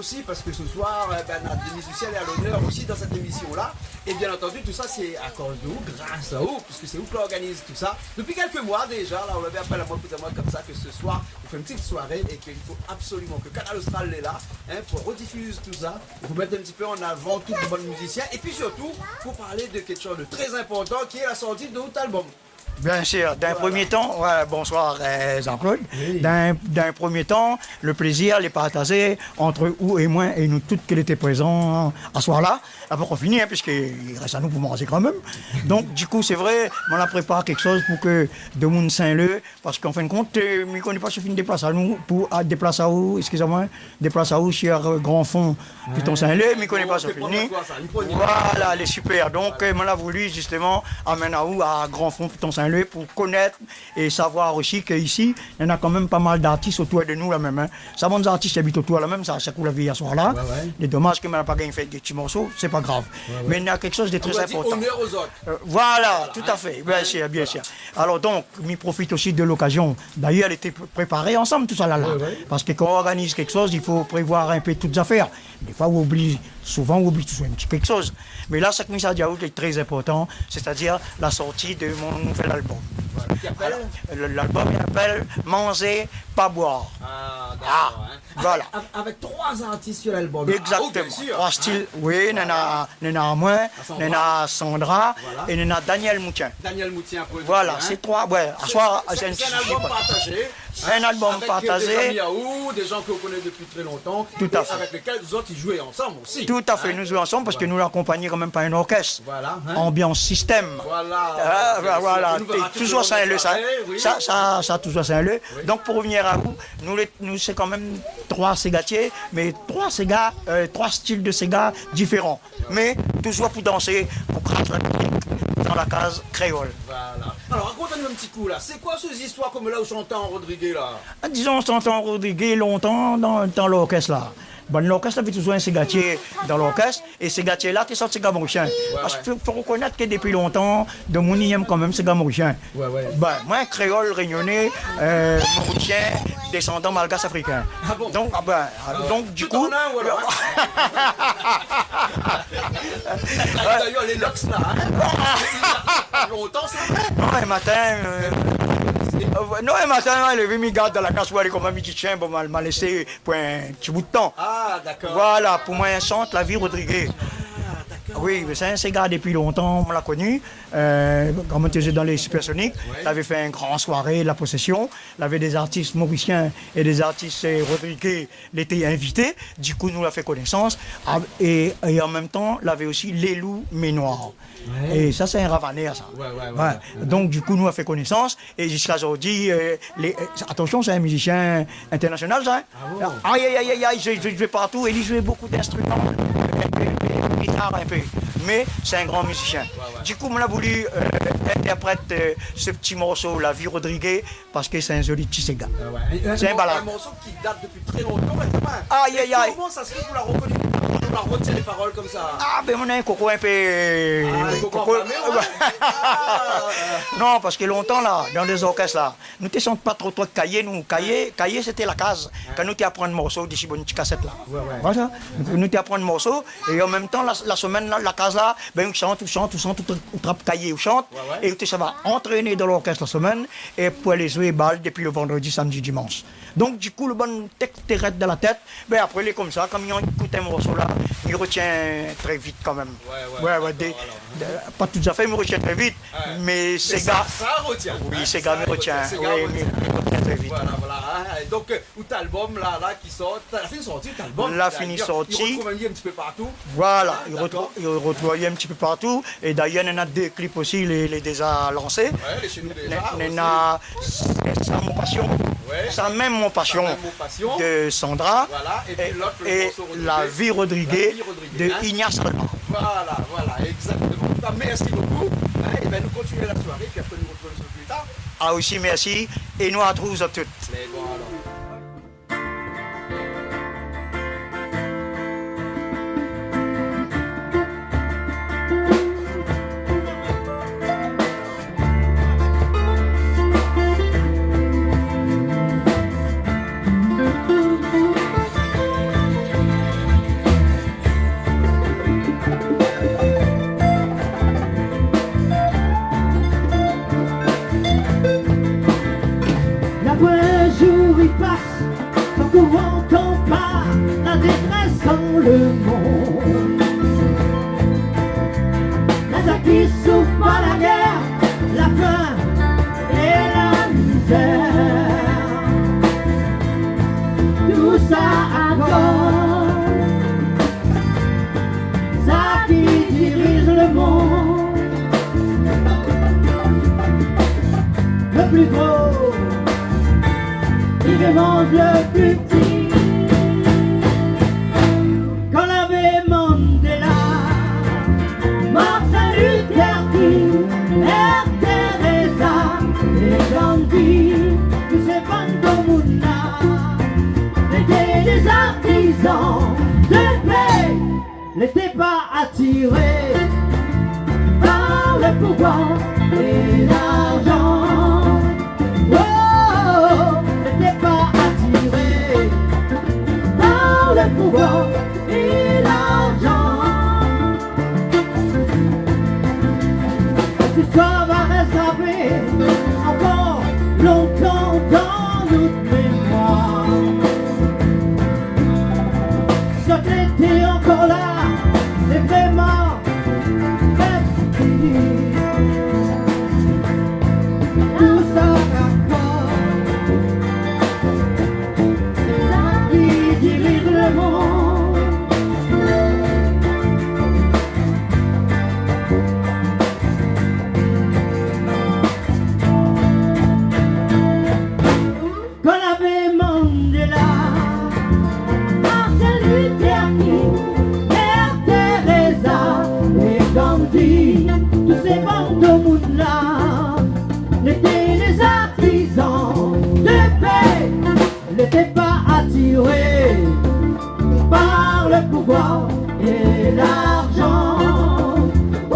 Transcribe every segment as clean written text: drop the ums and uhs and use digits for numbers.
aussi parce que ce soir, des musiciens est à l'honneur aussi dans cette émission-là. Et bien entendu, tout ça c'est à cause de vous, grâce à vous, puisque c'est vous qui organisez tout ça. Depuis quelques mois déjà, là on l'avait appelé à moi, plus à moi comme ça, que ce soir, on fait une petite soirée et qu'il faut absolument que Canal Austral est là, pour rediffuser tout ça, pour mettre un petit peu en avant tous les bons musiciens. Et puis surtout, pour parler de quelque chose de très important qui est la sortie de votre album. Bien sûr, d'un premier temps, bonsoir Jean-Claude, Oui. d'un premier temps, le plaisir, les partager entre vous et moi et nous toutes qui étaient présents à ce soir-là. Après qu'on finit, puisqu'il reste à nous pour manger quand même. Donc du coup, c'est vrai, on a préparé quelque chose pour que de monde Saint-Leu, parce qu'en fin de compte, je ne connais pas ce film déplace à nous, pour déplacer à où, excusez-moi, déplacer à où, cher Grand Fond, Python Saint-Leu, je ne connais pas ce film. Voilà, elle est super. Donc, on a voulu justement amener à où, à Grand Fond, Python Saint-Leu, pour connaître et savoir aussi qu'ici, il y en a quand même pas mal d'artistes autour de nous là même. Ça, bon, des artistes qui habitent autour là même, ça coule la vie à ce soir-là. Les dommages que n'a pas gagné fait des petits morceaux, c'est pas grave. Mais il y a quelque chose de très important. Honneur aux autres. Voilà, tout à fait, bien sûr, bien sûr. Alors donc, m'y profite aussi de l'occasion. D'ailleurs, elle était préparée ensemble, tout ça là. Parce que quand on organise quelque chose, il faut prévoir un peu toutes les affaires. Des fois, souvent, on oublie toujours un petit quelque chose. Mais là, ce que Missa Diaoud est très important, c'est-à-dire la sortie de mon nouvel album. L'album s'appelle Manger, pas boire. Voilà. Avec 3 artistes sur l'album. Exactement. 3 styles. Oui, Nana moi, Nana Sandra et Nana Daniel Moutien. Daniel Moutien. Voilà, c'est 3. Ouais, à soir, c'est un album partagé. Un album avec partagé. Des amis à vous, des gens que vous connaissez depuis très longtemps. Tout à fait. Avec lesquels vous autres, ils jouaient ensemble aussi. Tout à fait, nous jouons ensemble parce que nous l'accompagnons quand même par un orchestre. Voilà. Ambiance système. Voilà. Toujours Saint-Leu, ça. Ça, toujours Saint-Leu. Donc pour revenir à vous, nous c'est quand même 3 ségatiers, mais 3 styles de Sega différents. Mais toujours pour danser, pour craquer la musique dans la case créole. Voilà. Alors raconte-nous un petit coup là. C'est quoi ces histoires comme là où j'entends Rodriguez là? Disons, on s'entend Rodriguez longtemps dans l'orchestre là. Bon, l'orchestre avait toujours un ségatier dans l'orchestre, et ces gatiers-là, qui sont ces gars mauriciens. Parce qu'il faut reconnaître que depuis longtemps, de mon aime quand même ces gars mauriciens. Ben, moi, créole, réunionnais, mauricien, descendant malgache africain. Ah bon? Donc du coup. D'ailleurs, les locks là, longtemps ça? Non, un matin. Un matin, il avait mis garde dans la casserole comme un petit chien, bon, m'a laissé pour un petit bout de temps. Ah, d'accord. Voilà, pour moi, un chante la vie Rodriguez. Oui, mais c'est un gars depuis longtemps, on l'a connu. Quand on était dans les Supersoniques, il avait fait une grande soirée, la possession. Il avait des artistes mauriciens et des artistes Rodriguez, l'étaient invités. Du coup, nous l'a fait connaissance. Et en même temps, il avait aussi Les Loups Ménoirs. Et ça, c'est un Ravanère, ça. Donc, du coup, nous a fait connaissance. Et jusqu'à aujourd'hui, attention, c'est un musicien international, ça. Aïe, il jouait partout et il jouait beaucoup d'instruments. Guitare un peu, mais c'est un grand musicien. Du coup, on a voulu interpréter ce petit morceau, La vie Rodriguez, parce que c'est un joli petit Sega. C'est un balade. Un morceau qui date depuis très longtemps. Comment ça se fait qu'on l'a reconnu? On l'a retient les paroles comme ça. Ah, ben on a un coco un peu. Coco. Non, parce que longtemps, là, dans les orchestres, là, nous ne sommes pas trop de cahiers. Nous, cahier, c'était la case. Quand nous t'apprends un morceau, d'ici, une petite cassette là. Voilà. Nous t'apprends un morceau, et en même temps, la semaine, là, la case là, ben on chante, on trappe cahier, on chante, et ça va entraîner dans l'orchestre la semaine, et pour aller jouer balle depuis le vendredi, samedi, dimanche. Donc, du coup, le bon texte t'arrête dans la tête, ben après, il est comme ça, comme il écoute un morceau là, il retient très vite quand même. Pas tout à fait, il me retient très vite, mais ces gars. Ça retient. Oui, ces gars me retient. Oui, très vite. Voilà. Donc, tout album là qui sort, la fini sortie, l'album. La fini sortie. Il retrouve un petit peu partout. Voilà, il retrouve un petit peu partout. Et d'ailleurs, il y en a 2 clips aussi, il les déjà lancés. Les chez nous déjà. Il y en a Ça, mon passion. Ça, même mon passion de Sandra. Voilà. Et La vie Rodriguez de Ignace Alba. Voilà, exactement. Merci beaucoup. Et ben, nous continuons la soirée, puis après nous retrouvons plus tard. Ah aussi, merci. Et nous retrouvons toutes. Mais bon, alors. qui souffrent par la guerre, la faim et la misère. Tout ça à cause, ça qui dirige le monde. Le plus gros, il démange le plus petit. Quand l'avait Mandela, Martin Luther King, Mère Teresa et Gandhi, tous ces bandes-là étaient des artisans de paix, n'étaient pas attirés par le pouvoir et l'argent. Oh, n'étaient pas attirés par le pouvoir et l'argent. Cette histoire va rester encore longtemps dans notre mémoire. Si on était encore là, c'est vraiment fini. Tout ça d'accord, ça qui dirige le monde. Quand l'avait Mandela, Martin Luther King, Mère Teresa et Gandhi, tous ces bandes-là n'étaient les artisans de paix, n'étaient pas attirés par le pouvoir et l'argent. Oh,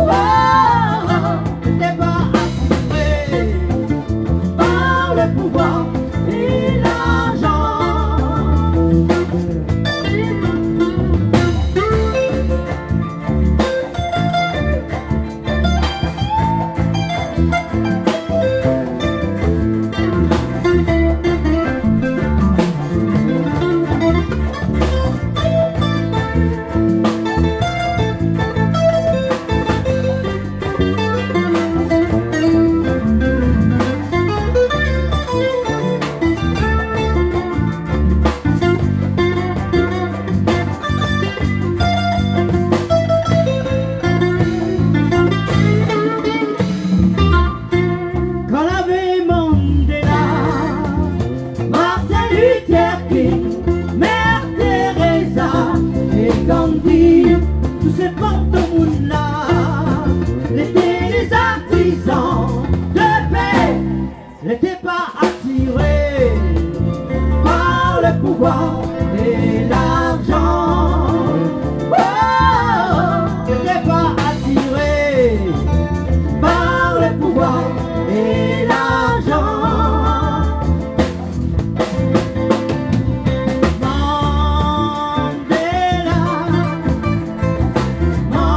n'étaient pas attirés par le pouvoir et l'argent. Quand l'avait Mandela, Martin Luther King, Mère Teresa et Gandhi, tous ces bandes-là n'étaient les artisans de paix, n'étaient pas attirés par le pouvoir et l'argent. Oh, n'étaient pas attirés par le pouvoir et l'argent. Mandela, Mandela, Mandela,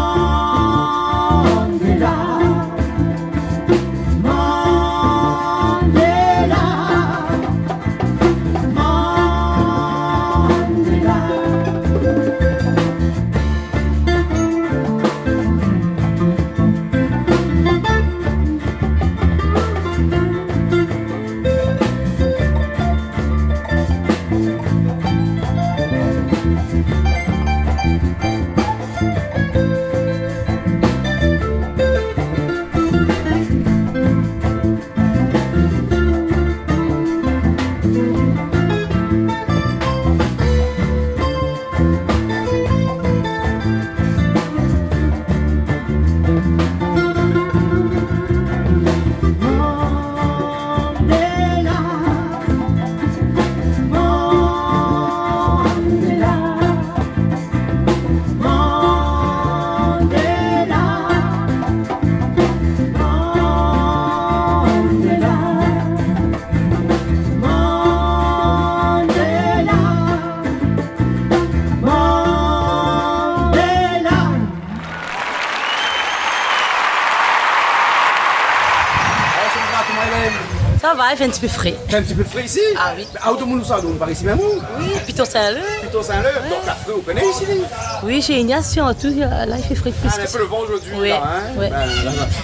Ça va, il fait un petit peu frais. C'est un petit peu frais ici? Ah oui. Mais où tout le monde nous sort, nous, par ici même où? Oui, Piton Saint-Leu. plutôt Saint-Leu, donc la feu, vous connaissez ici? Oui, chez Ignace, surtout, là, il fait frais plus Ah, un que peu le vent aujourd'hui, Oui, là, hein? oui.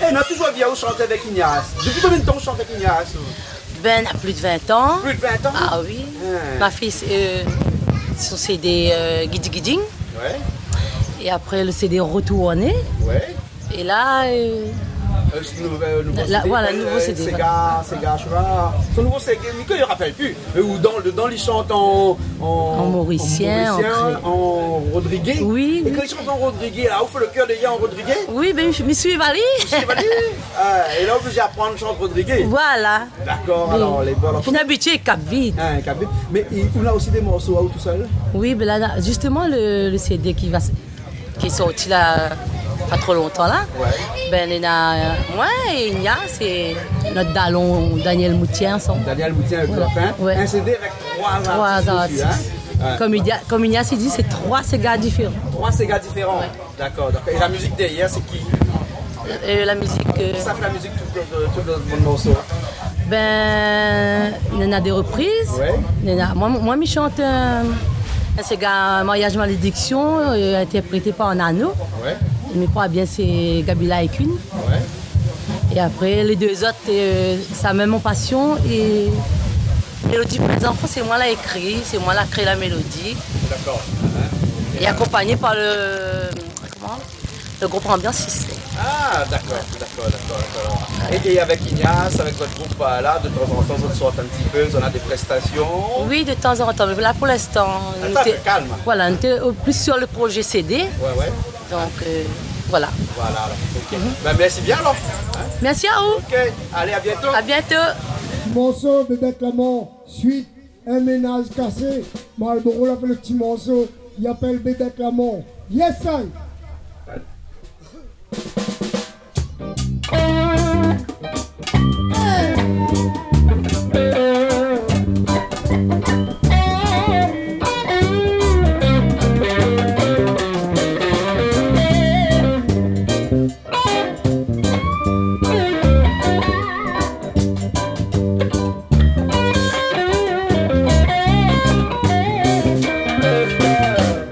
Eh, non, tu vois bien où chanter avec Ignace. Depuis combien de temps on chante avec Ignace? Ben, a plus de 20 ans. Plus de 20 ans? Ah oui. Ah. Ma fille, son CD Gidji Gidjing. Ouais, Et après, le CD Retourné. ouais. Et là, Ce nouveau Là, CD, voilà, nouveau CD, Sega, je sais pas. Son nouveau CD, mais il ne rappelle plus. Ou dans les chante en mauricien, en rodriguais. Oui, Et oui. quand ils chantent en rodriguais, là, où fait le cœur des gars en rodriguais? oui, ben, je me suis valée. C'est validé. Ah, et là, vous allez apprendre à chanter rodriguais. Voilà. D'accord, Oui. alors les bols. Je suis habituée Cap Vide. Hein, Capri. Mais on a aussi des morceaux à vous tout seul. Oui, ben là, justement, le CD qui est sorti là, pas trop longtemps là. Ouais. Ben, il y a moi et Ignace et notre dallon Daniel Moutier ensemble. Daniel Moutien avec Voilà. Clopin. Ouais. Un CD avec trois Trois artistes. artistes. Dessus, hein. Ouais. Comme Ignace il dit, c'est 3 Sega différents. Trois Sega différents. Ouais. D'accord, d'accord. Et la musique derrière, c'est qui? Et la musique, Ça fait la musique tout le morceau. ben, il y en a des reprises. Ouais. Il y en a- moi, je chante un Sega Mariage Malédiction, interprété par Nano. Ouais. Je crois bien c'est Gabila et Kuhn. Ouais. Et après, les deux autres, ça même mon passion. Et Mélodie pour les enfants, c'est moi qui l'ai écrit, c'est moi qui l'ai créé la mélodie. D'accord. Et accompagné par le groupe Ambiance 6. Ah, d'accord. Et avec Ignace, avec votre groupe là, de temps en temps, on sort un petit peu, on a des prestations. Oui, de temps en temps, mais là pour l'instant, Attends, calme. voilà, on était plus sur le projet CD. Ouais. Donc voilà. Voilà, alors. Ok. Ben, merci bien alors. Hein? Merci à vous. Ok, allez, à bientôt. À bientôt. Morceau de Clamont, suite, un ménage cassé. Marlboro l'a fait le petit morceau, il appelle Bédé Clamont. Yes, I.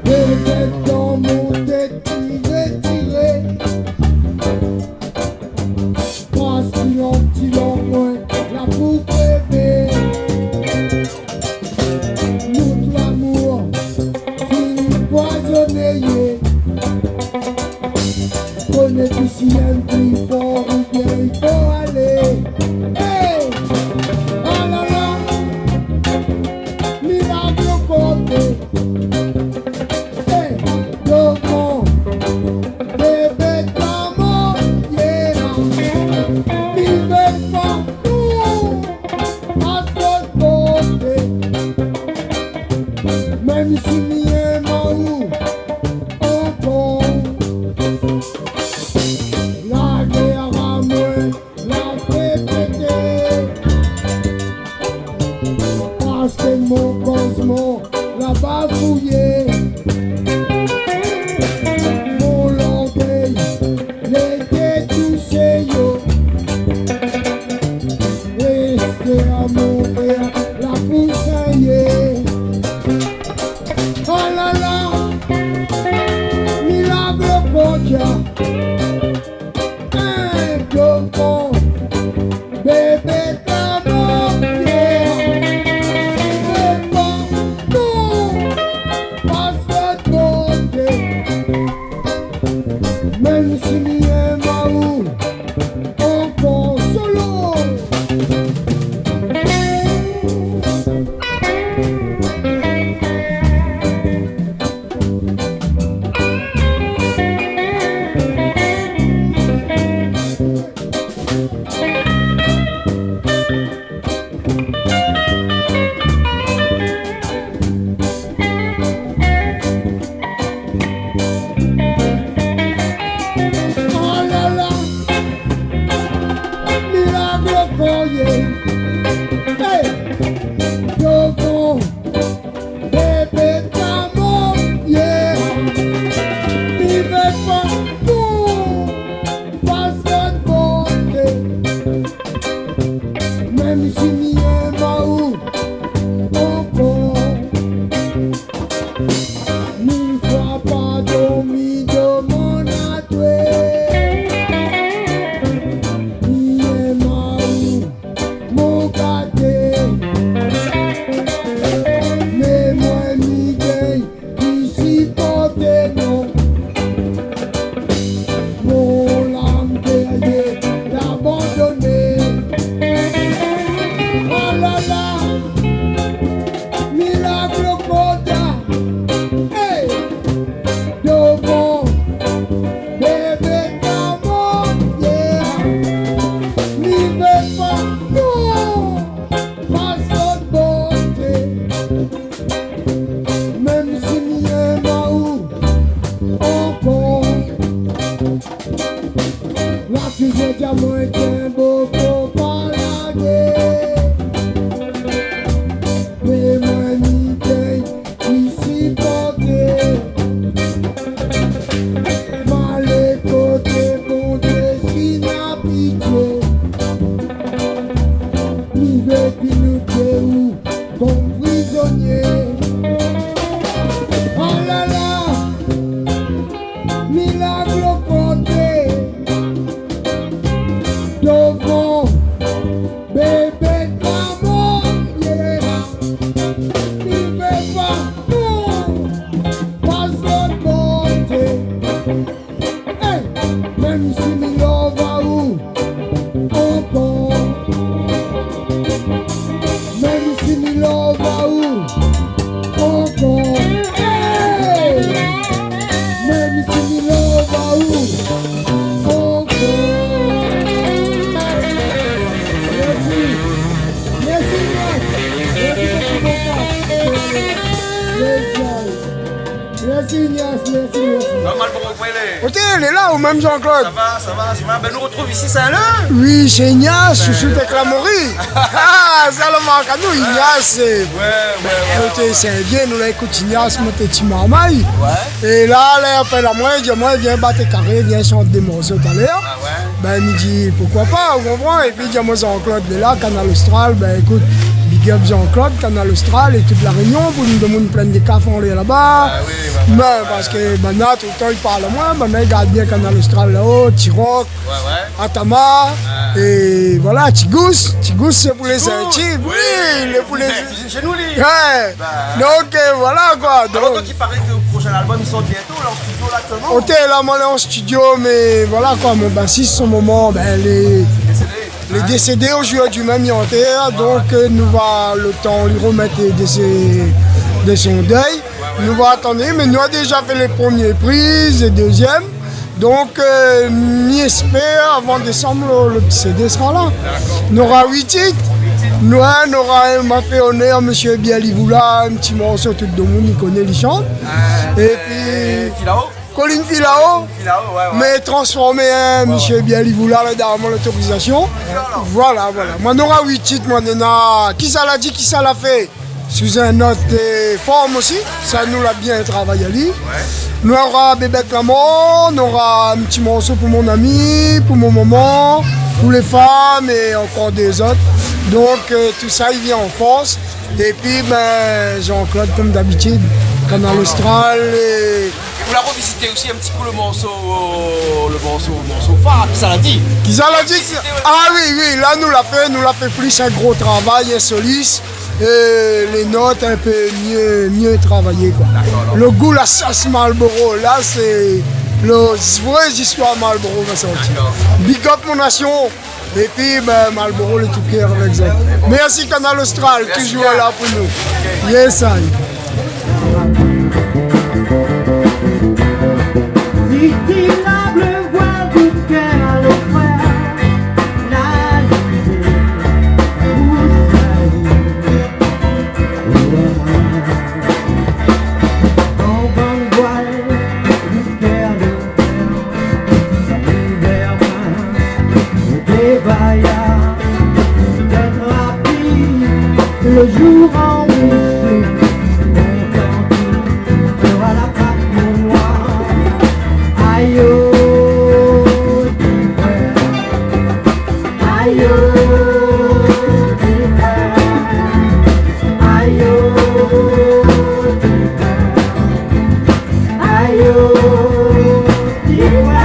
Bédé dans mon tête, tiré. Trois silons, moins, la boucle bébé. Nous l'amour, fini poisonné. Connais tu si un plus fort ou bien il faut aller. Hey! Ah là là! Miracle côté. Hey! Loco! Bébé d'amour, yeah! Vive partout! À toute beauté. Même si rien m'en encore. La guerre a Là tu sais qu'à moi qu'un beau pour pas la guerre. Mais moi ni t'es ici porté. Mal les côtés bon Dieu qui n'a pitié. Ni veut qui nous fait où ton prisonnier. Oh là là, milagre côté. Devant bébé d'amour, yeah. Il fait pas tout, pas de beauté. Hey, même si Milo va où, encore. Même si Milo va où, encore. Hey, même si Milo va où, encore. Merci, merci. Non, Malboro, vous voyez. Ok, elle est là, ou même Jean-Claude? Ça va. Ben, nous retrouve ici Saint-Leu. Oui, c'est Ignace, chouchou de Clamorie. Ah, ça le manque à nous, Ignace. Ouais. C'est bien, nous l'écoute Ignace, mon petit marmaille. Ouais. Et là, elle appelle à moi, il dit, moi, viens battre carré, viens chanter des morceaux tout à l'heure. Ah ouais. Ben, il me dit, pourquoi pas, vous comprenez? Et puis, il dit, moi, Jean-Claude est là, Canal Austral, ben, écoute. Big up Jean-Claude, Canal Austral et toute la Réunion pour nous demander plein de cafés en l'air là-bas. Ah oui, Mais parce que maintenant, tout le temps, il parle à moi, maintenant, il garde bien Canal Austral là-haut, Tiroc, Ouais. Atama, et voilà, Tigous. Tigous, c'est pour les intimes. Oui, il est pour les. Cuisine chez nous, lui. Ouais. Donc, voilà quoi. Alors, Donc, il paraît que le prochain album, il sort bientôt, là, en studio, là, actuellement. on est là, moi, là, en studio, mais voilà quoi, mon bassiste, son moment, ben, les décédés au jour du même terre, donc nous va le temps lui remettre de son deuil. Nous va attendre, mais nous avons déjà fait les premières prises et deuxièmes. Donc, nous espère avant décembre, le petit CD sera là. Nous aura 8 titres. Nous aura m'a fait honneur, M. Bialivoula, un petit morceau, tout le monde il connaît, il chante. Et puis, Filao. Colin Filao. Ouais. Mais transformer M. Bialivoula, là, dans l'autorisation. Voilà. Moi, on aura 8 titres, moi, qui ça l'a dit, qui ça l'a fait. Sous un autre forme aussi, ça nous l'a bien travaillé. Nous aura Bébé Clamont, on aura un petit morceau pour mon ami, pour mon maman, pour les femmes et encore des autres. Donc tout ça il vient en force. Et puis ben, Jean-Claude comme d'habitude, Canal Austral. Et vous la revisitez aussi un petit coup le morceau phare, qui ça l'a dit. Qui ça l'a dit? Ah oui, là nous l'a fait plus un gros travail, un soliste. Et les notes un peu mieux travaillées quoi. Le goût, la sauce Marlboro, là c'est le vrai histoire Marlboro va sortir. Big up mon nation. Et puis ben, Marlboro le tout cœur avec ça. Merci Canal Austral, toujours là pour nous. Yes I. Itinable voile du cœur, le frère, la nuit, en bonne voile du cœur, l'hiver des baillards, d'être rapide, le jour en rouge, mon temps sera la frappe pour moi. Aïe, d'hiver, aïe, d'hiver, aïe, d'hiver, aïe, d'hiver.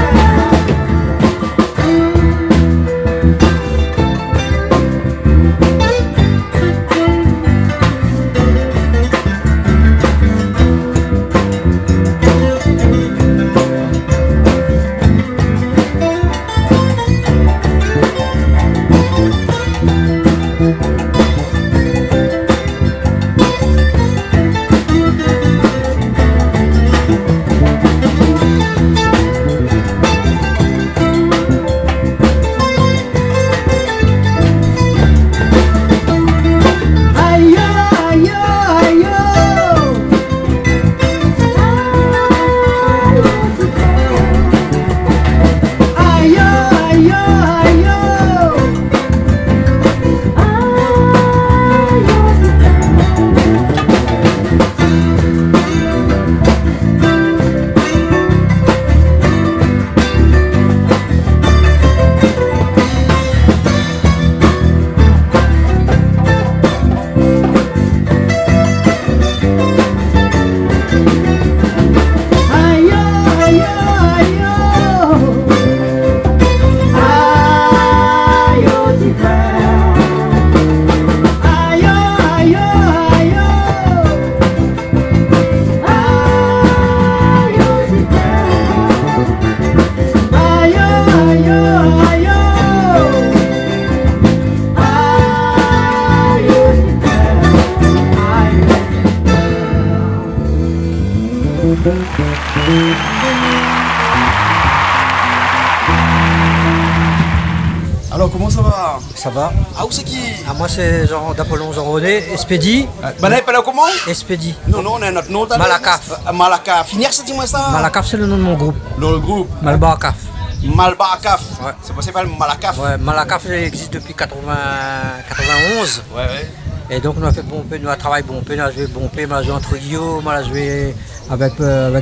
Alors, comment ça va? Ça va. Ah, où c'est qui? Ah, moi, c'est Jean d'Apollon Jean-René, Espédi. Ben là, il parle comment? Espédi. Non, non, on a notre nom. Malakaf. Malakaf. Finir, ça, dis-moi ça. Malakaf, c'est le nom de mon groupe. Dans le groupe. Malbakaf. Malbakaf. Ouais. C'est possible, Malakaf. Ouais, Malakaf, il existe depuis 91. Ouais, ouais. Et donc, nous avons fait Bompé, nous avons travaillé Bompé, nous avons joué Bompé, nous avons joué en trio, nous avons joué avec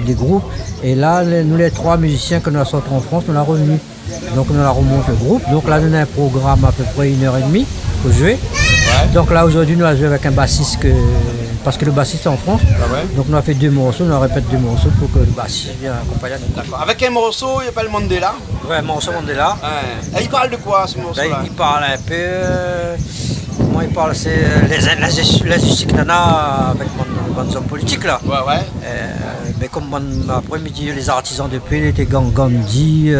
des groupes. Et là, nous, les 3 musiciens que nous avons sortis en France, nous l'avons revenus. Donc, nous avons remonté le groupe. Donc, là, nous avons un programme à peu près 1h30 pour jouer. Ouais. Donc, là, aujourd'hui, nous avons joué avec un bassiste, parce que le bassiste est en France. Ah ouais. Donc, nous avons fait 2 morceaux, nous avons répété 2 morceaux pour que le bassiste vienne accompagner nous. D'accord. Avec un morceau, il s'appelle Mandela. Ouais, un morceau Mandela. Ouais. Et il parle de quoi, ce morceau-là? Là, il parle un peu. Comment il parle? C'est les Usiknana avec mon homme politique là. Ouais, ouais. Mais comme après-midi, les artisans de paix étaient Gandhi,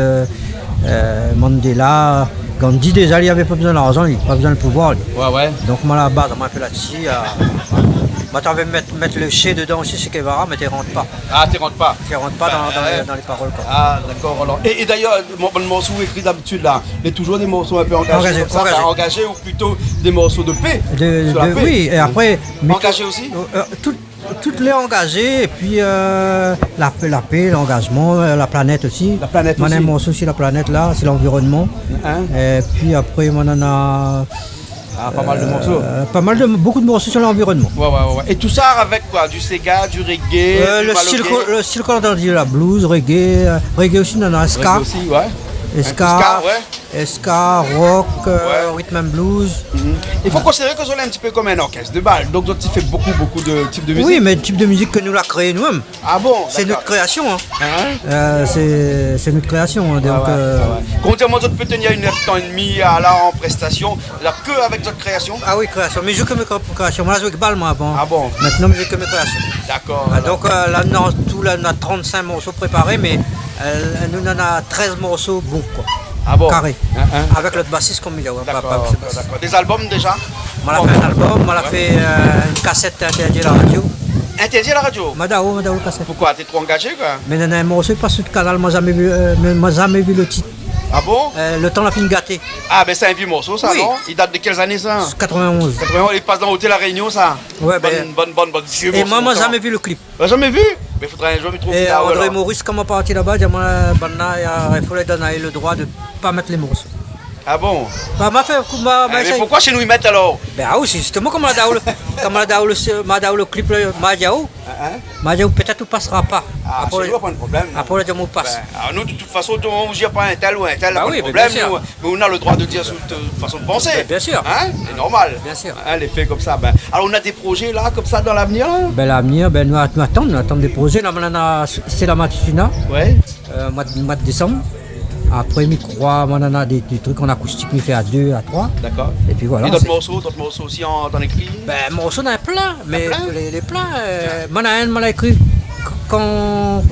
Mandela. Gandhi, déjà, il n'y avait pas besoin d'argent, il n'avait pas besoin de pouvoir. Lui. Ouais, ouais. Donc, moi, à la base, on m'a fait là-dessus. Moi, tu avais mettre le chez dedans aussi, c'est Kevara, mais tu ne rentres pas. Ah, tu rentres pas? Tu ne rentres pas dans les paroles. Quoi. Ah, d'accord. Alors. Et d'ailleurs, le morceau écrit d'habitude, là, il y a toujours des morceaux un peu engagés. Engagés ou plutôt des morceaux de paix? Sur la paix. Oui, et après. Engagés aussi? Toutes les engagées, et puis la paix, l'engagement, la planète aussi. La planète aussi. On a un morceau sur la planète là, c'est l'environnement. Et puis après, on en a. Ah, pas mal de morceaux. Beaucoup de morceaux sur l'environnement. Ouais. Et tout ça avec quoi? Du Sega, du reggae, le style qu'on a dit, la blues, reggae aussi, on a ska. Reggae aussi, ouais. Ska, rock, rhythm and blues. Il faut considérer que c'est un petit peu comme un orchestre de bal. Donc tu fais beaucoup de types de musique. Oui, mais le type de musique que nous l'a créé nous-mêmes. Ah bon? C'est notre création. Hein. C'est notre création. Donc, Comment tu peux tenir 1h30 en prestation, là, que avec votre création? Ah oui, création. Mais je joue que mes créations. Moi, je joue avec balle, moi, avant. Ah bon? Maintenant, je joue que mes créations. D'accord. Donc là, on a 35 morceaux préparés, mais nous, on a 13 morceaux bons, quoi. Ah bon? Carré. Avec notre bassiste comme il y a. D'accord. Des albums déjà? On a fait un album, on a fait une cassette interdite à la radio. Interdit à la radio? Madao cassette. Pourquoi? T'es trop engagé quoi? Mais on a un morceau pas sur le canal, moi jamais vu le titre. Ah bon? Le temps l'a fini gâté. Ah ben c'est un vieux morceau ça, oui. Non? Il date de quelles années ça? 91. 91, il passe dans l'hôtel La Réunion ça? Ouais, bonne vieux morceau. Et moi jamais vu le clip. Jamais vu? Mais faudrait un jour me trouver. Et André Maurice, quand on est parti là-bas, il fallait donner le droit de ne pas mettre les morceaux. Ah bon? Mais pourquoi chez nous ils mettent alors? Ben ah oui, c'est justement comme le clip, Madiaou peut-être ne passera pas. Ah, c'est pas un problème. Après le on passe. Nous de toute façon, on ne gère pas un tel ou un tel, pas de problème. Mais on a le droit de dire toute façon de penser. Bien sûr. Hein? C'est normal. Bien sûr. Les faits comme ça. Alors on a des projets là, comme ça dans l'avenir? L'avenir, nous attendons des projets. Là, c'est la Matutuna. Ouais. Mois de décembre. Après, je crois, on a des trucs en acoustique, on fait à 2, à 3. D'accord. Et puis voilà. Et d'autres morceaux aussi en écrit? Morceaux, on en a plein. Mais les pleins, on a écrit quand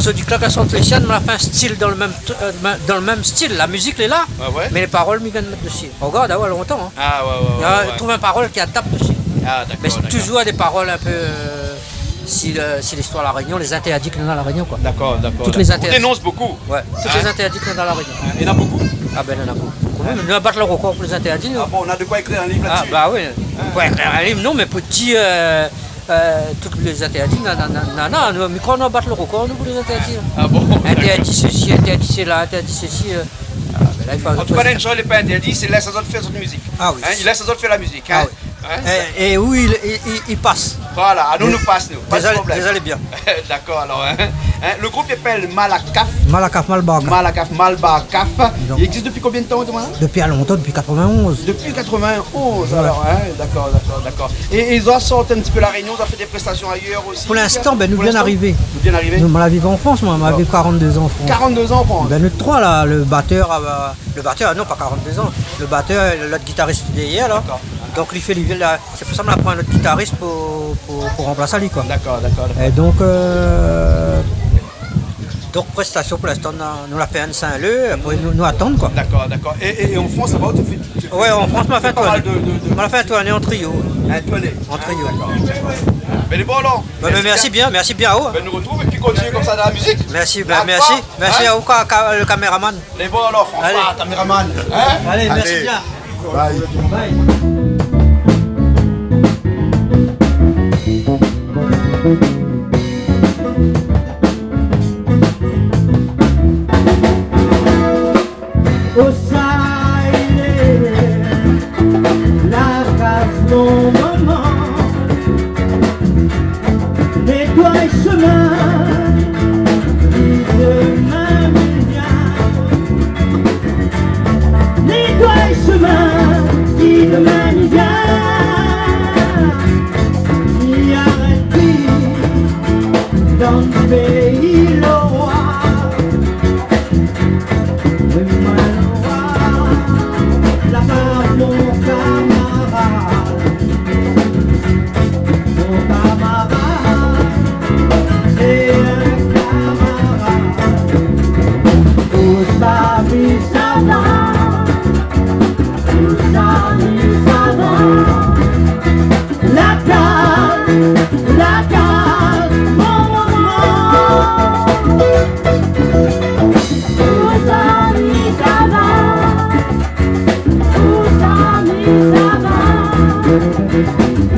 je dis que la chanson les siennes, on a fait un style dans le même style. La musique est là, mais les paroles, ils viennent mettre dessus. Regarde, longtemps. Hein. Ah ouais. Trouve une parole qui adapte dessus. Ah d'accord. Mais c'est toujours des paroles un peu. Si l'histoire à La Réunion, les interdits qu'on a à La Réunion. D'accord. Toutes les interdits. On dénonce beaucoup. Ouais, toutes les interdits qu'on a à La Réunion. Il y en a beaucoup? Ah ben il y en a beaucoup. Nous on bat le record pour les interdits. Ah bon, on a de quoi écrire un livre là-dessus? Ah bah oui, on peut écrire un livre, non, mais petit, tous les interdits, nous, au micro, on a battu le record nous, pour les interdits. Ah bon? Interdit ceci, interdit cela, interdit ceci. Là, en tout cas, les gens n'est pas interdit, c'est laisse les autres faire cette musique. Ah oui. Il laisse les autres faire la musique. Ah oui. Et où il passe. Voilà, à nous passe, nous. Pas de problème. Désolé bien. D'accord, alors. Le groupe s'appelle Malakaf. Malbakaf. Il existe depuis combien de temps, Thomas? Depuis longtemps, depuis 91. Depuis 91, alors, d'accord. Et ils ont sorti un petit peu La Réunion, ils ont fait des prestations ailleurs aussi? Pour l'instant, nous venons d'arriver. Vous venez d'arriver? Nous, on l'a vécu en France, moi, on a vécu 42 ans en France. 42 ans en France? Nous trois, là, le batteur, non, pas 42 ans. Le batteur, l'autre guitariste d'hier, là. Donc il fait c'est pour ça qu'on apprend un autre guitariste pour remplacer lui quoi. D'accord. Et donc prestation pour l'instant nous l'a fait Anne Saint-Leu, après nous attendre quoi. D'accord. Et en France ça va tu fais? Ouais, en France on m'a fait un tournée. On l'a fait un tournée en trio. Un tournée. En trio. D'accord. Mais les bons, non. Merci bien à vous. Ben, nous retrouve et puis continue comme ça dans la musique. Merci Hein? à vous, le caméraman. Les bons, alors, François, Allez. caméraman. Hein? Allez, merci bien. Au Sahel, la case mon maman, nettoie les chemins, qui demain vient. Nettoie les chemins, qui demain vient. Il y a un pays dans le pays le roi. La part mon camarade, c'est un camarade. Où ça vit, ça va, où ça vit, ça va. La carte, mon maman. Où ça vit, ça va.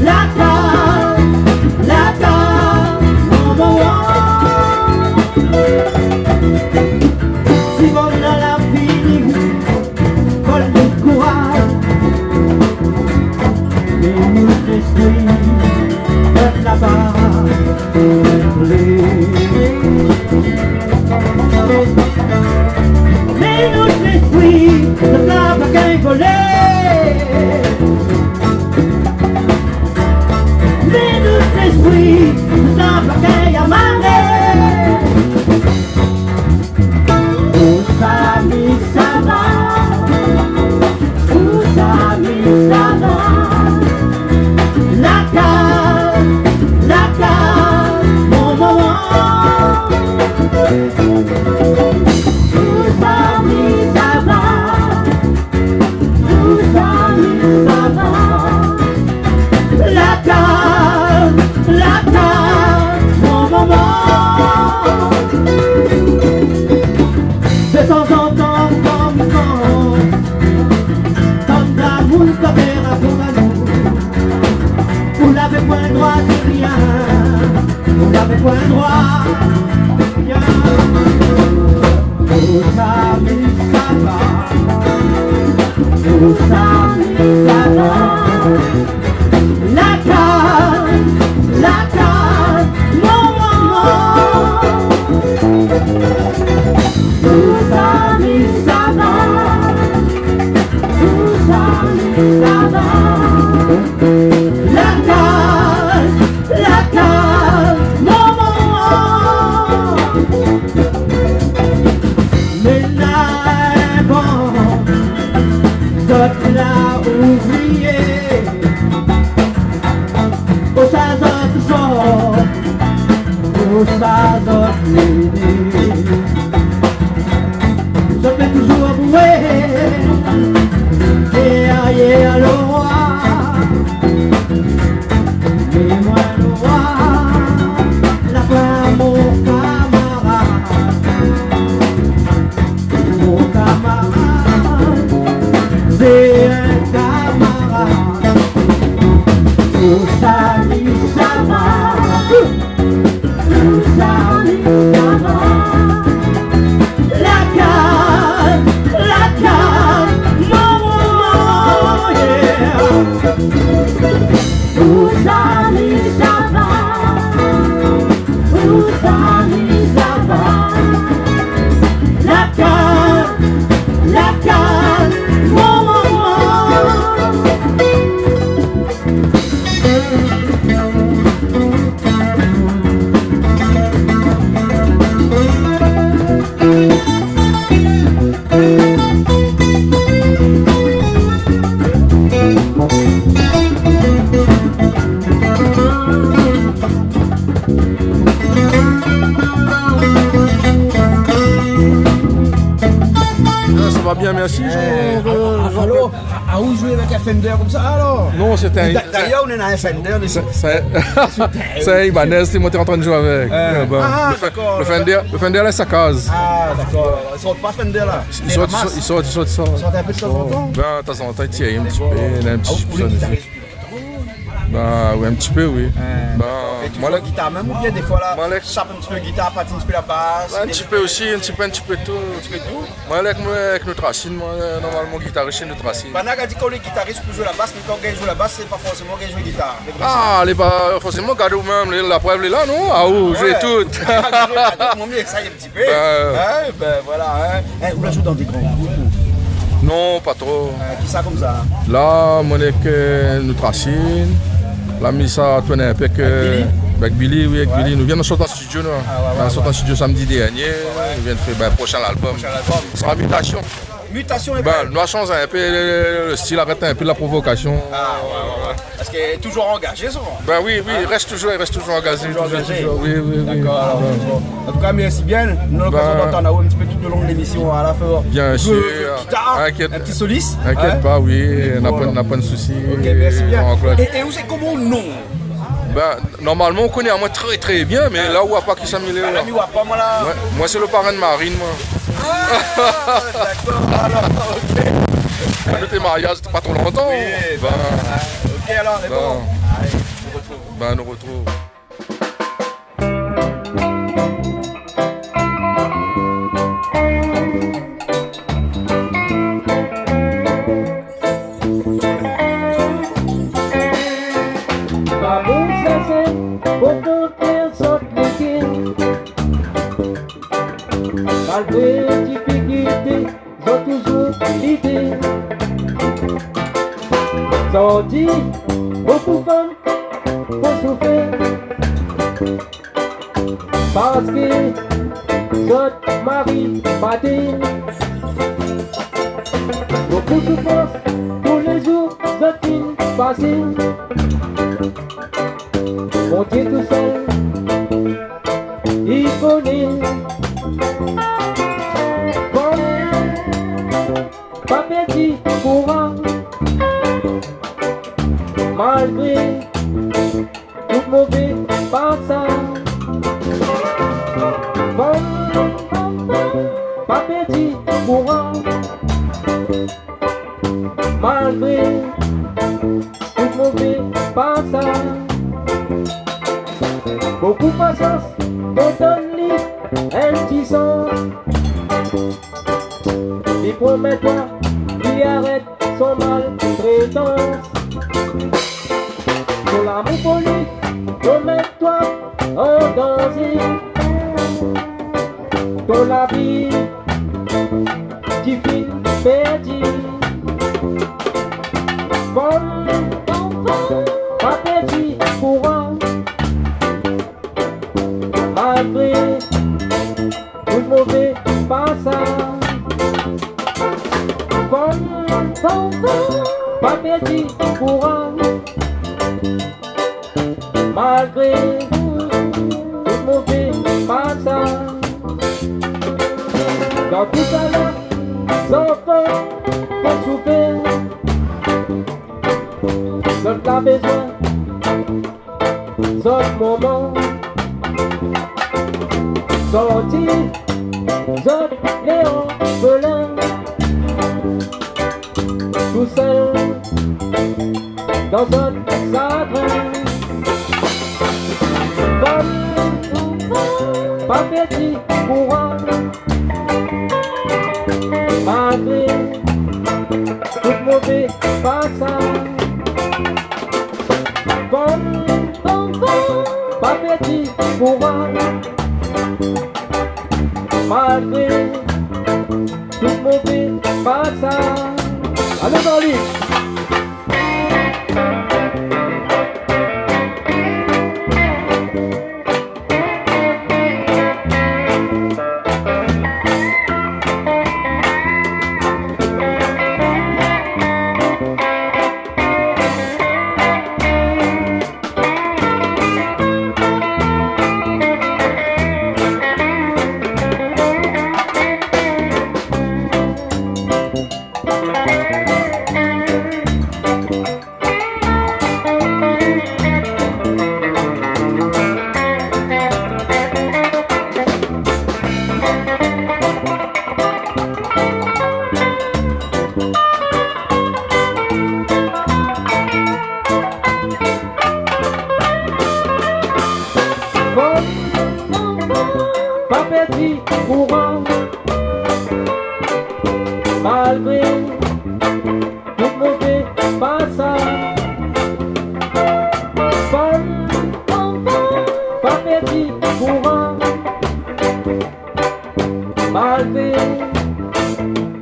La carte, mon maman. Si on a la fille, col de courage, mais nous l'esprit, de la barre, mais nous l'esprit, de la barre, volée. L'esprit, simple qu'il y a marre. Où ça mis, ça va. Où ça mis, ça va. La carte, mon maman. Où ça mis, ça va. Où ça mis, ça va. La carte, mon maman. De temps en temps, comme d'amour, comme un rapport à nous. Vous n'avez point droit de rien. Vous n'avez point droit de rien. Où ça mis, ça va. Où ça mis, ça va. La carte, mon maman. Où ça mis, ça va. Où ça mis, ça va. La carte, mon maman. Mais là, bon, d'autres là oublié. Ça doit je fais toujours avouer et à le roi. Mais moi le roi, la fin mon camarade. Mon camarade, c'est un camarade. Où ça dit ça va. va bien, merci. Alors, à où jouer avec un Fender comme ça alors? Non, c'était un. D'ailleurs, on est dans un Fender. C'est un Ibanez, c'est moi qui est en train de jouer avec. D'accord. Le Fender, là, ça case. Ah, d'accord. Ils sortent pas Fender là. Ils sortent. Ils sortent un peu de temps en temps. Ben, de temps en temps, il tire un petit peu. Il a un petit Vous les guitaristes. Ben, oui, un petit peu, oui. Et tu joues la guitare même ou bien des fois là, Moi, là- chape un petit peu la guitare, patine un petit peu la basse. Un petit peu aussi, un petit peu tout. Moi, avec notre racine, moi, normalement, guitariste chez notre racine. Banak a dit qu'on est guitariste pour jouer la basse, mais quand on joue la basse, c'est pas forcément qu'on joue guitare. Ah, elle est pas forcément gardée ou même, la preuve est là, non? Ah, où, j'ai tout. Mon mieux, ça y est un petit peu. Ben- Ben voilà. On la joue dans des grands groupes. Non, pas trop. Qui ça comme ça? Là, moi, avec notre racine, la mise ça tourne un peu avec Billy, oui, avec Billy. Nous venons de sortir en studio, nous. On a sorti en studio samedi dernier. Nous venons de faire le prochain album. Ce sera Mutation. Mutation et Ben, nous avons changé un peu le style, arrêter un peu la provocation. ouais. Parce qu'il est toujours engagé, ça. Ben oui, il reste toujours engagé. Toujours. Oui. D'accord. Alors, bon. En tout cas, merci bien. Nous allons d'entendre un petit peu tout au long de l'émission à la fin. Bien sûr. Guitare, Inquiète. un petit soliste. Inquiète pas, oui, on n'a pas de soucis. Ok, merci bien. Et où c'est comment non? Ben, normalement, on connaît à moi très très bien, mais là où a pas qui s'améliore. La nuit, pas moi là. Ouais, moi, c'est le parrain de Marine, moi. D'accord, alors, ok. Quand notre mariage, c'était pas trop longtemps. Oui, ok, alors, c'est bon. Allez, on retrouve. Ben, nous retrouve. Malgré difficultés, j'ai toujours l'idée. Sorti, beaucoup de femmes pour souffrir. Parce que notre mari m'a dit. Beaucoup de souffrance tous les jours, je filme passer. Mon Dieu tout seul, il connaît. Pas petit courant, malgré tout mauvais passage. Pas petit courant, malgré tout mauvais passage. Beaucoup de patience, on donne un petit sang. Il promet-toi qu'il arrête son maltraitance. Pour l'amour pour lui, promets-toi en danger. Pour la vie, tu finis perdu. Pas perdu courant, malgré tout mauvais passage. Pas perdu courant, malgré tout mauvais passage. Dans tout ça là, enfants vont souffrir. Notre a besoin, notre moment. Sorti, notre léon velin. Tout seul, dans un jardin. Pas petit courant, malgré tout mauvais passage. Pas petit courant, malgré tout mauvais passage. Allez dans lui.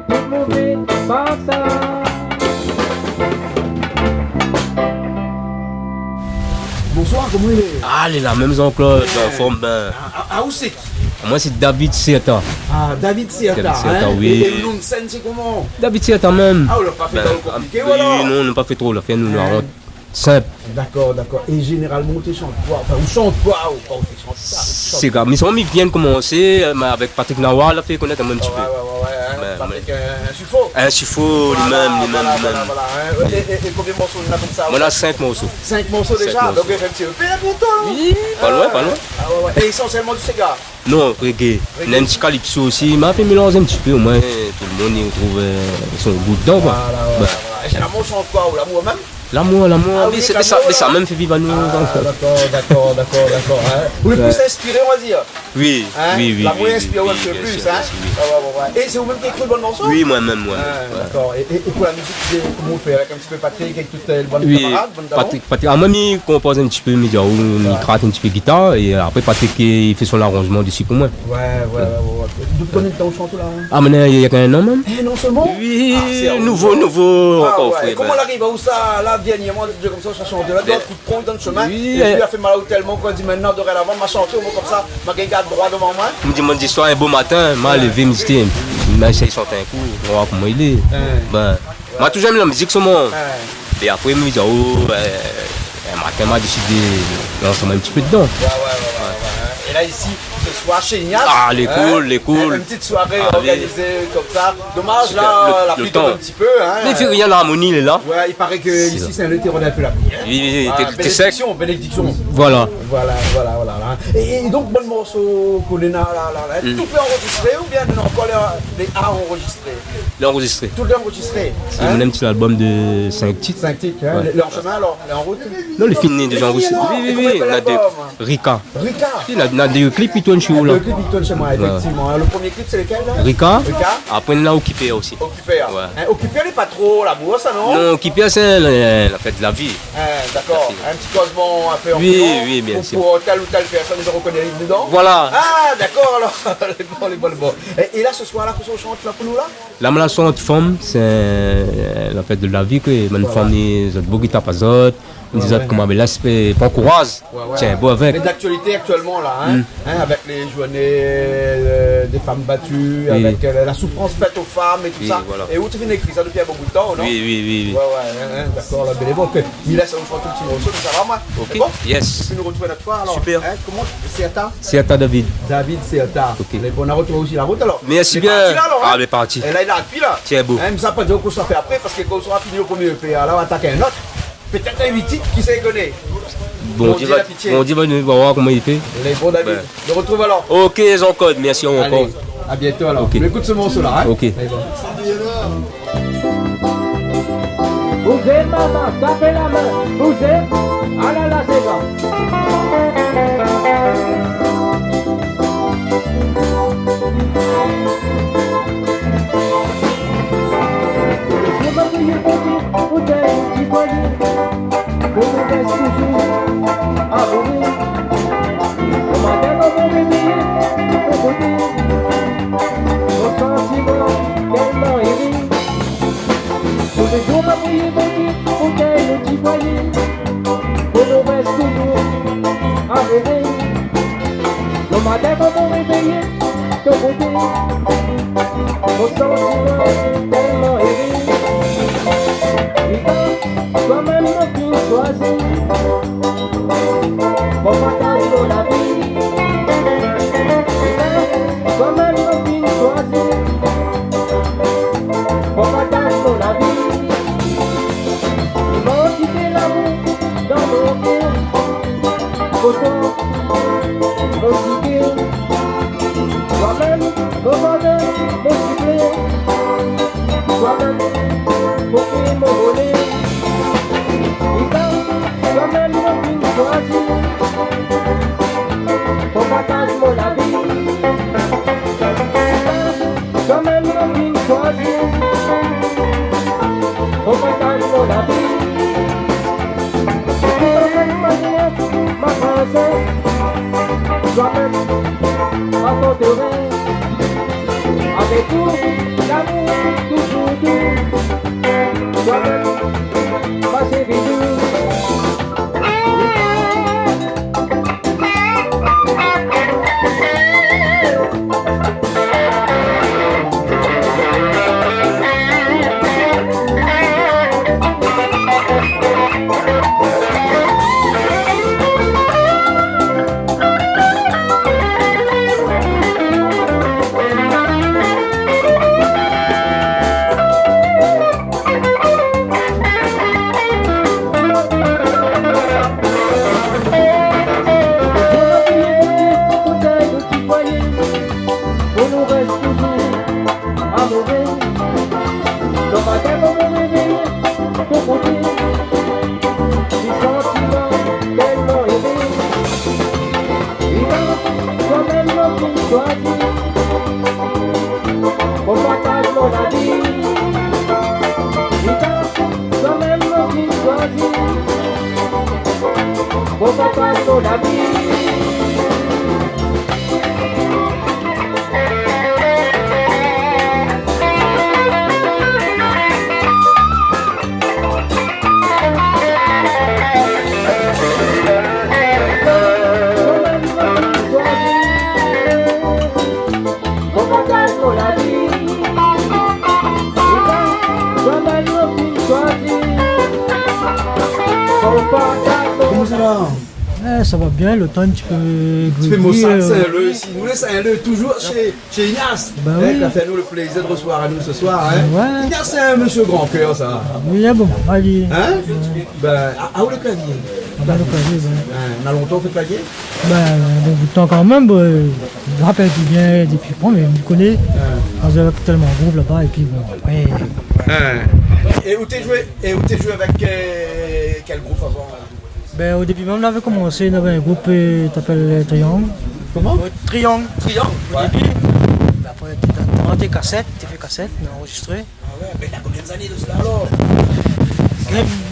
tout mauvais par ça. Bonsoir, comment il est? Ah, il est là, même Jean-Claude, en forme. Ben. Où c'est? Moi, c'est David Seata. Ah, David Seata, David Seata, hein? oui. Et le nom de scène, c'est comment? David Seata même. Ah, on l'a pas fait trop compliqué, oui, voilà. non, on n'a pas fait trop, on l'a fait nous, là, simple. D'accord, d'accord. Et généralement, tu chantes quoi? Enfin, on chante quoi? Ou pas, tu chantes ça? C'est grave. Mais ils viennent commencer, mais avec Patrick Nawar, il a fait connaître un petit peu. Ouais, Patrick, un suffo. Un suffo, lui-même. Voilà. Et combien de morceaux on a comme ça? Moi, on a 5 morceaux. 5 morceaux déjà? morceaux. Donc, il fait un petit EP là bientôt. Oui, pas loin. Ah ouais. Et essentiellement du Sega? Non, reggae. Il y a un petit calypso aussi. Il m'a fait mélanger un petit peu, au moins tout le monde y retrouve son goût dedans. Quoi. Voilà. Et généralement, on chante quoi? Ou l'amour même? L'amour, Ah, oui, ça même fait vivre à nous. D'accord. Hein. Vous êtes plus inspiré, on va dire? Oui. L'amour inspire un peu plus, hein? Ouais. Et c'est vous-même qui écrivez le bon morceau? Oui, moi-même. D'accord. Et pour la musique, comment on fait? Avec un petit peu Patrick, avec toutes les bonnes camarades, bonnes Patrick. Moi, il compose un petit peu, il gratte un petit peu guitare, et après, Patrick, il fait son arrangement d'ici pour moi. Ouais. Depuis combien de temps on chante là? Ah, mais il y a qu'un an même? Non seulement? Oui, c'est nouveau, encore ouais. frère. Comment on arrive à où ça? Là, dernièrement, comme ça, on chante là, dans coup de poing dans le chemin. Oui, et puis, il a fait mal au tellement qu'on dit maintenant, dorénavant, m'a chanté au mot comme ça, m'a gagné droit devant moi. Il me dit, mon histoire, un beau matin, m'a levé, me dit, m'a essayé de chanter un coup, on va voir comment il est. M'a toujours aimé la musique, sur moi. Et après, il me dit, un matin, m'a décidé de lancer un petit peu dedans. Et là, ici, ce soir chez Ignace. Ah, les cool. Une petite soirée organisée comme ça. Dommage, là, la pluie tombe un petit peu. Mais il fait rien, l'harmonie, il est là. Ouais, il paraît que ici, c'est un été un peu la pluie. Oui, t'es sec. Bénédiction. Voilà. Et donc, bon morceau qu'on a là. Tout est enregistré ou bien encore les A enregistrés? L'enregistré. Tout est enregistré. C'est un petit album de 5 titres. 5 titres, hein? Ouais. En chemin alors? En route? Non, les films déjà enregistrés. Oui, on a des. Rika. On a des clips, ils tournent chez vous là. Le clip, il tourne chez moi, effectivement. Le premier clip, c'est lequel là? Rika. Après, on a Occupé aussi. Occupé, Occupé, elle n'est pas trop l'amour, ça non? Non, Occupé, c'est la fête de la vie. D'accord. Un petit cosmon un peu en Oui, bien sûr. Pour telle ou telle personne, ils reconnaissent dedans. Voilà. Ah, d'accord, alors. les bons. Et là, ce soir-là, qu'est-ce qu'on chante là pour nous là? La relation entre femmes, c'est la fête de la vie. Une femme, ils ont beaucoup de tapazot. Ils ont comment l'aspect pas courage. Tiens, beau avec. Mais d'actualité actuellement là, avec les journées des femmes battues, avec la souffrance faite aux femmes et tout ça. Voilà. Et où tu viens d'écrire ça depuis un bon bout de temps, non? Oui. Ouais, d'accord, là, bel et bon. Il laisse un petit morceau, ça va moi? Ok. Bon? Yes. Tu peux nous retrouver notre fois alors? Super. Comment? Seata? Seata David. David Seata. Ok. Mais on a retrouvé aussi la route alors. Merci bien. Elle est partie. Et là, il a depuis là. Tiens, beau. Même ça, pas dire qu'on s'en fait après parce que quand on sera fini au premier EP, alors on va attaquer un autre. Peut-être un 8 titres qui s'est connaît. Bon, on dit, va voir comment il fait. Les bons David. On le retrouve alors. Ok, Jean-Claude, merci encore. Allez, à bientôt alors. Okay. Écoute ce morceau là. Ok. Bougez maman, tapez la main, bougez, ah là c'est bon. Je vais payer pour dire, petit poignet, pour me laisser toujours à mourir. On m'appelle au bon bébé, au côté, au sentiment tellement aimé. Tous les jours m'a prié pour qu'elle le petit poignet, pour nous reste toujours à rêver. Le matin quand on réveillait, de côté, au sentiment tellement aimé. Toi-même ne puis choisir, pour partager la vie. Toi-même ne puis choisir, pour partager la vie. Ils vont quitter l'amour dans nos cœurs, autant nos cœurs. Toi-même, nos bonheurs, nos succès. Toi-même, pour qui m'envoler. Toi-même, ne puis choisir, pour partager la vie. Toi-même, ne puis choisir, pour partager la vie. C'est tout à fait manière, ma princesse. Toi-même, ma forteresse, avec tout l'amour toujours doux. Toi-même, ma chérie douce. Comment ça va? Ça va bien, l'automne tu peux Tu fais mon sac Saint-Leu ici. Nous, les Saint-Leu, toujours chez Ignace. Bah Hein, oui. qui a fait nous le plaisir de recevoir à nous ce soir. Hein. Ouais. Ignace, c'est un monsieur grand cœur, ça. Oui, bon, allez. Hein? Ben, où le clavier? On a le clavier, ben. On a longtemps fait clavier? Ben, bon bout de temps quand même, je me rappelle plus bien depuis quand, mais je me connais. On faisait tellement de groupe là-bas, et puis bon, après. Et où t'es joué avec quel groupe avant? Ben, au début même, on avait commencé, on avait un groupe qui s'appelle Triangle. Comment? Triangle. Triangle? Au début. Ben, après, tu as tes cassettes, on a enregistré. Ah ouais, mais t'as combien d'années de cela alors?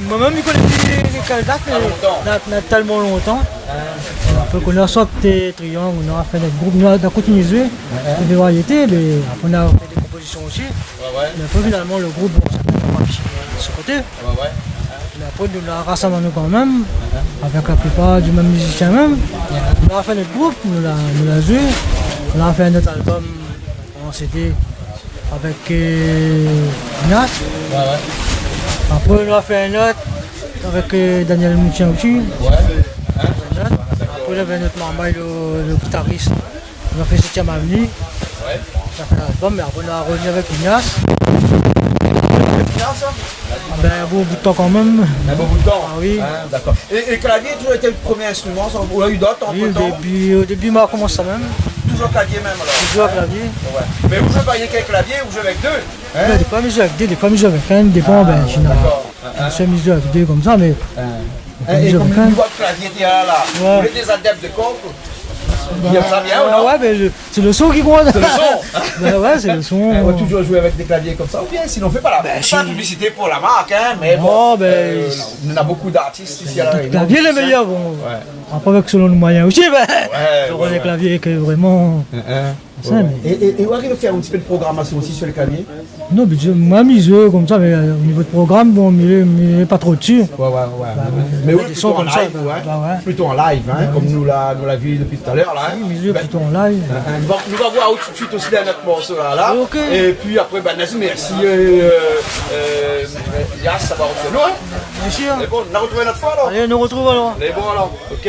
Moi-même, je connais plus quelle date, mais on a tellement longtemps. Après qu'on a sorti Triangle, on a fait notre groupe, on a continué à jouer, des variétés, mais après on a fait des compositions aussi. Mais après finalement le groupe, bon, ça n'a pas fini de ce côté. Mais après on a rassemblé nous quand même, avec la plupart du même musicien même. On a fait notre groupe, on l'a joué, on a fait un autre album en CD avec Ignace. Après on a fait un autre avec Daniel Moutien aussi. Après, il y avait notre maman, le guitariste. On a fait 7ème Avenue. On a fait l'album, mais après, on a revenu avec Ignace. Ben, un beau bout de temps quand même. Un bon bout de temps? Ah oui. D'accord. Et le clavier a toujours été le premier instrument? Ou il y a eu d'autres Oui, entre-temps? au début, on a commencé ça même. Toujours clavier même alors? Je joue à clavier. Ouais. Mais vous jouez pas rien qu'avec clavier, vous jouez avec deux? Des fois, je joue avec deux, des fois, je joue avec un. Dépend, ben, je suis mis avec deux comme ça, mais. Et comme le niveau de clavier qu'il y a là, Ouais. vous êtes des adeptes de cordes? Il y a ça bien ou non? Ouais, ben, c'est le son qui compte. C'est le son? Ben ouais, c'est le son. On va toujours jouer avec des claviers comme ça, ou bien sinon on fait pas la publicité pour la marque, hein, mais Oh, bon, ben, on a beaucoup d'artistes ici à la Réunion. Le clavier le meilleur, bon. Ouais. Après, avec selon le moyen aussi, ben. Ouais, J'aurais des claviers que vraiment. Ça, mais- Et où arrive à faire un petit peu de programmation aussi sur les claviers? Non, mais je m'amuse comme ça, mais au niveau de programme, bon, mais pas trop dessus. Ouais. Mais oui, des plutôt sons en comme ça, live, ouais. bah ouais. Plutôt en live, hein, comme nous l'a vu depuis tout à l'heure, là. Hein. Milieu Ben, plutôt en live. nous va voir tout de suite aussi dans notre morceau là. Ok. Et puis après, ben, Nazim, merci. Yas, ça va revenir nous, hein. Bien sûr. C'est bon, on a retrouvé notre fois alors. Allez, on nous retrouve alors. C'est bon alors, ok.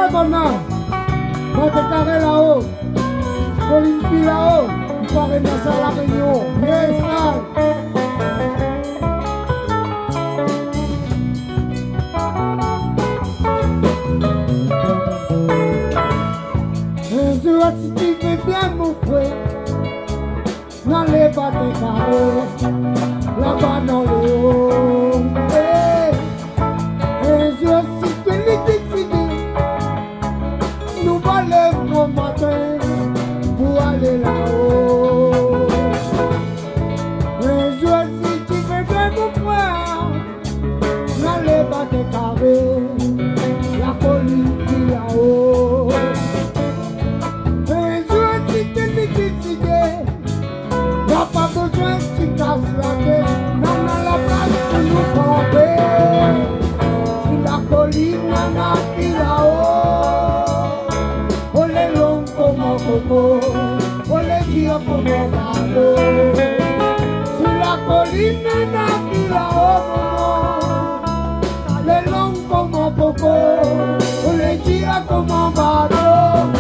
Eh maintenant, quand t'es carré là-haut, Colline là-haut, il paraît dans ça la Réunion. Yes, un jour, si tu fais bien mon frère, n'allez pas te carrer, là-bas dans le haut. Un jour, si tu es décidé, nous allons au matin pour aller là-haut. Un jour, si tu fais bien mon frère, n'allez pas te carrer, la colline là-haut. como malo. Si la colina nativa le long como poco, le gira como malo.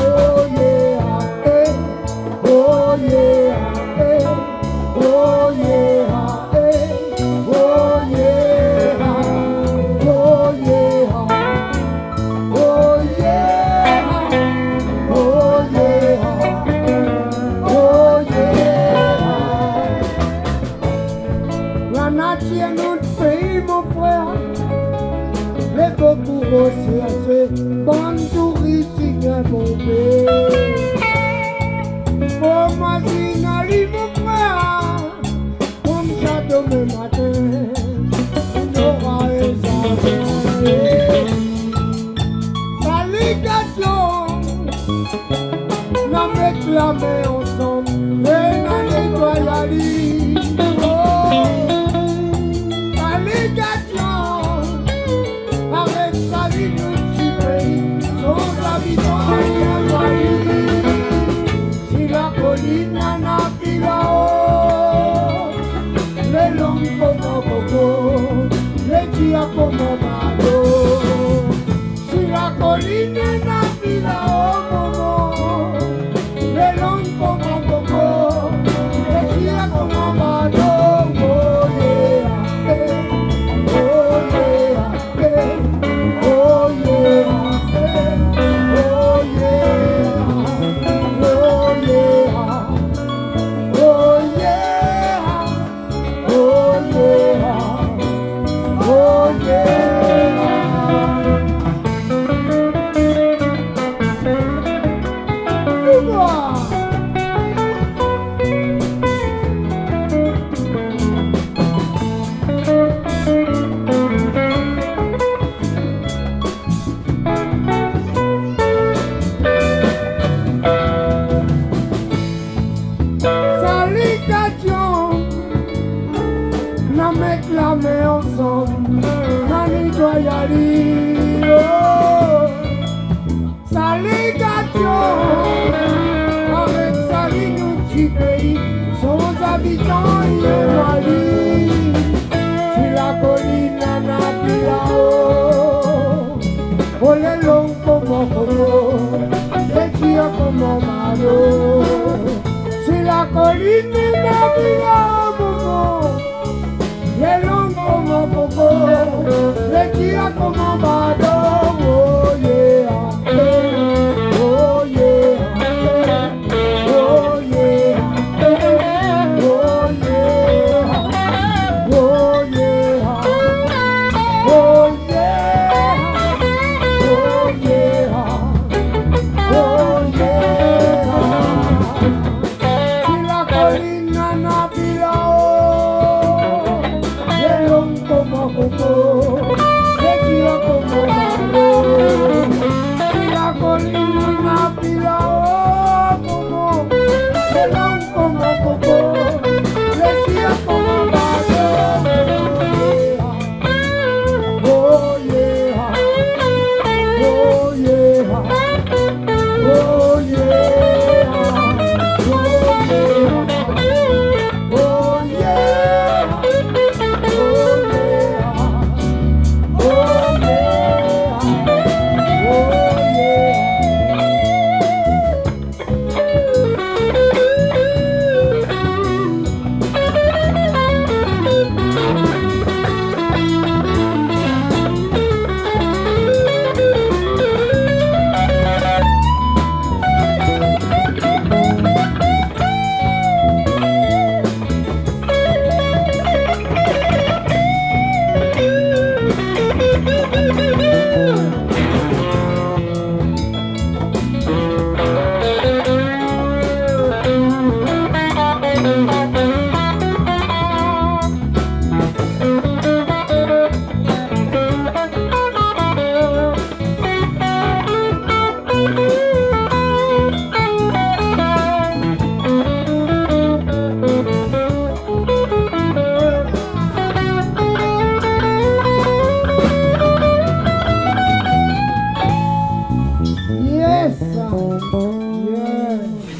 Oh yeah, oh yeah, oh yeah, oh yeah, oh yeah, oh yeah, oh yeah, oh yeah. La nature est notre pays, mon frère. Les beaux pour aussi, bonne touristique est bombée. Oh, ma signali, mon frère, comme ça demain matin, on aura examiné. Salutations, n'a réclamé ensemble, et n'a nettoyé. Oh, salutations, avec sa vie multipliée, son habitant est envahi. Si la colline n'a plus là-haut, les longs comme un coco, les dias comme un bateau. Si la colline n'a plus là-haut, les longs comme un coco, les dias comme un bateau. Oh yeah, oh yeah, oh yeah, oh yeah, oh yeah, oh yeah, oh yeah. Salutations, n'a réclamé ensemble, n'a nettoyé. Oh, salutations, avec sa vie nous petit pays, sans habitants il est Mali. Si la colline n'a plus là-haut, oh les longs comme un coco, les tirs comme un malo. Si la colline n'a plus là-haut, les longs comme un coco, les tirs comme un bateau. Oh yeah, oh yeah, oh yeah, oh yeah, oh yeah, oh yeah, oh yeah. Si la colline n'a plus là-haut, les longs comme un coco, les tirs comme un bateau. Si la colline n'a plus là-haut, les longs comme un coco, les tirs comme un bateau. Oh yeah, oh yeah, oh yeah, oh yeah. Oh yeah, oh yeah,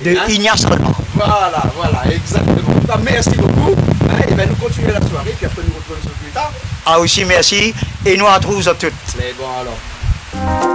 de Ignace Renan. Voilà, exactement. En tout cas, merci beaucoup. Et bien, nous continuons la soirée, puis après nous retrouvons plus tard. Ah aussi, merci. Et nous retrouvons toutes. Mais bon, alors.